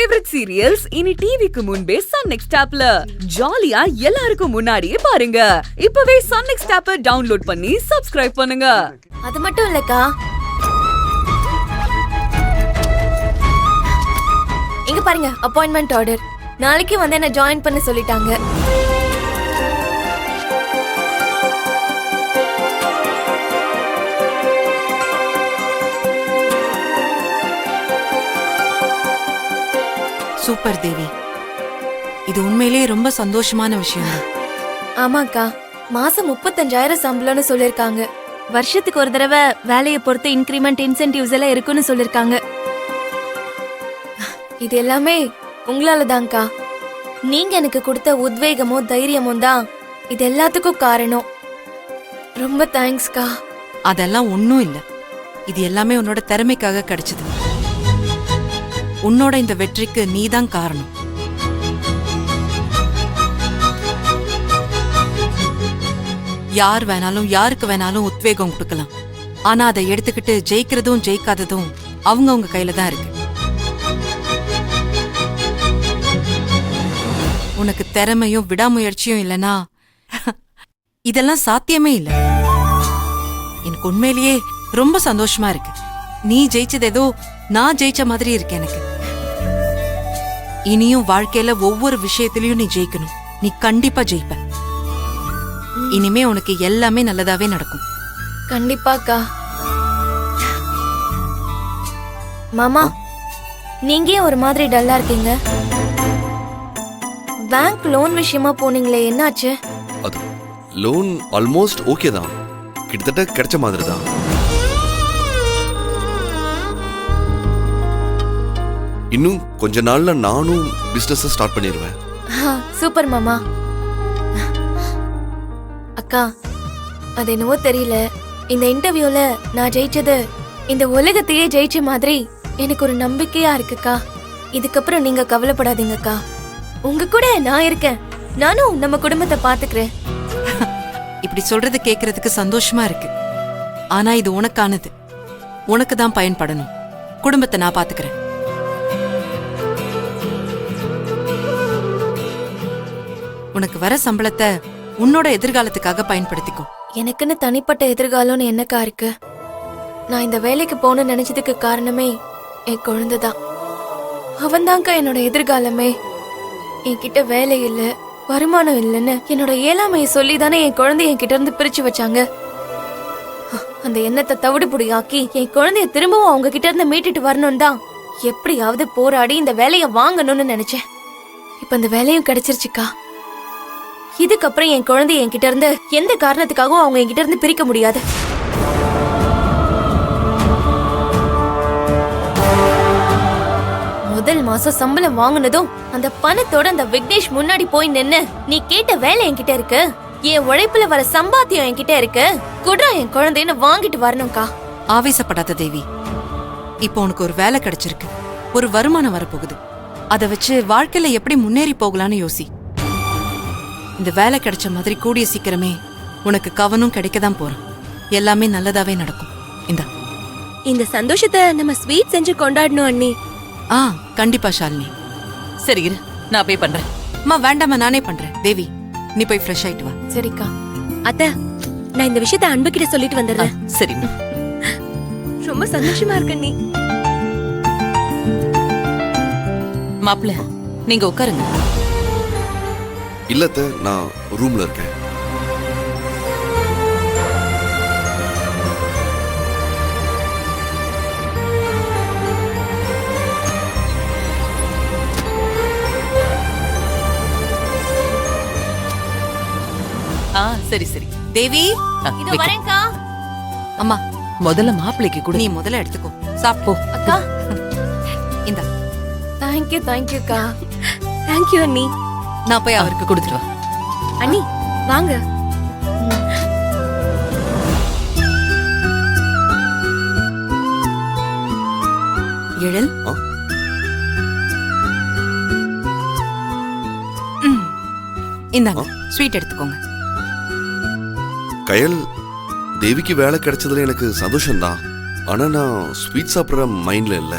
Favourite serials இனி டிவிக்கு முன்பே சன் நெக்ஸ்ட் ஆப்ல ஜாலியா எல்லாருக்கும் முன்னாடியே பாருங்க. இப்பவே சன் நெக்ஸ்ட் ஆப்பை டவுன்லோட் பண்ணி சப்ஸ்கிரைப் பண்ணுங்க. அது மட்டும் இல்லக்கா, இங்க பாருங்க அப்பாயின்ட்மெண்ட் ஆர்டர். நாளைக்கு வந்து என்ன ஜாயின் பண்ண சொல்லிட்டாங்க. சூப்பர் தேவி, இது உண்மையிலேயே ரொம்ப சந்தோஷமான விஷயம். ஆமாக்கா, மாசம் 35,000 சம்பளம்னு சொல்லிருக்காங்க. வருஷத்துக்கு ஒரு தடவை வேலையை பொறுத்து இன்கிரிமெண்ட் இன்சென்டிவ்ஸ் எல்லாம் இருக்குன்னு சொல்லிருக்காங்க. இது எல்லாமே உங்களால தான்க்கா. நீங்க எனக்கு கொடுத்த உத்வேகமும் தைரியமும் தான் இது எல்லாத்துக்கும் காரணம். ரொம்ப தேங்க்ஸ்க்கா. அதெல்லாம் ஒன்னும் இல்ல, இது எல்லாமே உன்னோட திறமைக்காக கிடைச்சது. உன்னோட இந்த வெற்றிக்கு நீதான் காரணம். யார் வேணாலும் யாருக்கு வேணாலும் உத்வேகம் கொடுக்கலாம். ஆனா அதை எடுத்துக்கிட்டு ஜெயிக்கிறதும் ஜெயிக்காததும் அவங்க கையில தான் இருக்கு. உனக்கு திறமையும் விடாமுயற்சியும் இல்லனா இதெல்லாம் சாத்தியமே இல்ல. எனக்கு உண்மையிலேயே ரொம்ப சந்தோஷமா இருக்கு. நீ ஜெயிச்சது ஏதோ நான் ஜெயிச்ச மாதிரி இருக்கு எனக்கு. இனியும் வாழ்க்கையில ஒவ்வொரு விஷயத்திலயும் நீ ஜெயிக்கணும். நீ கண்டிப்பா ஜெயிப்ப. இனிமே உனக்கு எல்லாமே நல்லதாவே நடக்கும். கண்டிப்பாக்கா. மாமா, நீங்க ஒரு மாதிரி டல்லா இருக்கீங்க. பேங்க் லோன் விஷயமா போனீங்களே, என்னாச்சு? அது லோன் ஆல்மோஸ்ட் ஓகே தான், கிட்டத்தட்ட கிடைச்ச மாதிரி தான். இன்னும் கொஞ்ச நாள்ல நானும் பிசினஸ் ஸ்டார்ட் பண்ணிடுவேன். சூப்பர் மாமா. அக்கா, அது என்னவோ தெரியல, இந்த இன்டர்வியூல நான் ஜெயிச்சது இந்த உலகத்தையே ஜெயிச்ச மாதிரி எனக்கு ஒரு நம்பிக்கையா இருக்குக்கா. இதுக்கப்புறம் நீங்க கவலைப்படாதீங்கக்கா. உங்க கூட நான் இருக்கேன். நானும் நம்ம குடும்பத்தை பாத்துக்கிறேன். இப்படி சொல்றது கேக்குறதுக்கு சந்தோஷமா இருக்கு. ஆனா இது உனக்கானது, உனக்கு தான் பயன்படணும். குடும்பத்தை நான் பாத்துக்கிறேன். உனக்கு வர சம்பளத்தை உன்னோட எதிர்காலத்துக்காக பயன்படுத்திக்கோ. எனக்குன்னு தனிப்பட்ட எதிர்காலம்னு என்னக்கா இருக்கு? நான் இந்த வேலைக்கு போகணும்னு நினைச்சதுக்கு காரணமே என் குழந்தைதான். அவன்தான்க்கா என்னோட எதிர்காலமே. என்கிட்ட வேலை இல்ல, வருமானம் இல்லைன்னு என்னோட இயலாமையை சொல்லி தானே என் குழந்தைய என்கிட்ட இருந்து பிரிச்சு வச்சாங்க. அந்த எண்ணத்தை தவிடுபுடியாக்கி என் குழந்தைய திரும்பவும் அவங்க கிட்ட இருந்து மீட்டுட்டு வரணும் தான் எப்படியாவது போராடி இந்த வேலைய வாங்கணும்னு நினைச்சேன். இப்ப இந்த வேலையும் கிடைச்சிருச்சுக்கா. இதுக்கப்புறம் என் குழந்தைய என்கிட்ட இருந்து எந்த காரணத்துக்காகவும் அவங்க என்கிட்ட இருந்து பிரிக்க முடியாது. முதல் மாசம் சம்பளம் வாங்கினதும் அந்த பணத்தோட அந்த விக்னேஷ் முன்னாடி போய் நின்னு, நீ கேட்ட வேலை என்கிட்ட இருக்கு, என் உழைப்புல வர சம்பாத்தியம் என்கிட்ட இருக்கு, குடுறா என் குழந்தைன்னு வாங்கிட்டு வரணும்க்கா. ஆவேசப்படாத தேவி. இப்போ உனக்கு ஒரு வேலை கிடைச்சிருக்கு, ஒரு வருமானம் வரப்போகுது. அதை வச்சு வாழ்க்கையில எப்படி முன்னேறி போகலான்னு யோசி. இந்த வேலை கிடைச்ச மாதிரி கூடிய சீக்கிரமே உனக்கு கவனம் கிடைக்கதான் போறான். எல்லாமே நல்லதாவே நடக்கும். இந்த சந்தோஷத்தை நம்ம ஸ்வீட் செஞ்சு கொண்டாடணும் அண்ணி. கண்டிப்பா ஷாலினி. சரி இரு, நான் போய் பண்றேன். அம்மா வேண்டாமா, நானே பண்றேன். தேவி, நீ போய் ஃப்ரெஷ் ஆயிட்டு வா. சரிக்கா. அத்தை, நான் இந்த விஷயத்தை அன்பு கிட்ட சொல்லிட்டு வந்துடுறேன். சரி. ரொம்ப சந்தோஷமா இருக்கு நீ. மாப்பிள்ள, நீங்க உட்காருங்க. இல்லத்த, நான் ரூம்ல இருக்கேன். சரி சரி. தேவி, இது வரேன்க்கா. அம்மா முதல்ல மாப்பிள்ளைக்கு கூட நீ முதல்ல எடுத்துக்கோ. சாப்போ. அக்கா, இந்த தேங்க்யூக்கா. தேங்க்யூ அண்ணி. நான் போய் அவருக்கு கொடுத்துட்டு வா. அண்ணி வாங்க. எழில், இந்தாங்க ஸ்வீட் எடுத்துக்கோங்க. கயல், தேவிக்கு வேலை கிடைச்சதுல எனக்கு சந்தோஷம்தான். ஆனா நான் ஸ்வீட் சாப்பிடுற மைண்ட்ல இல்ல.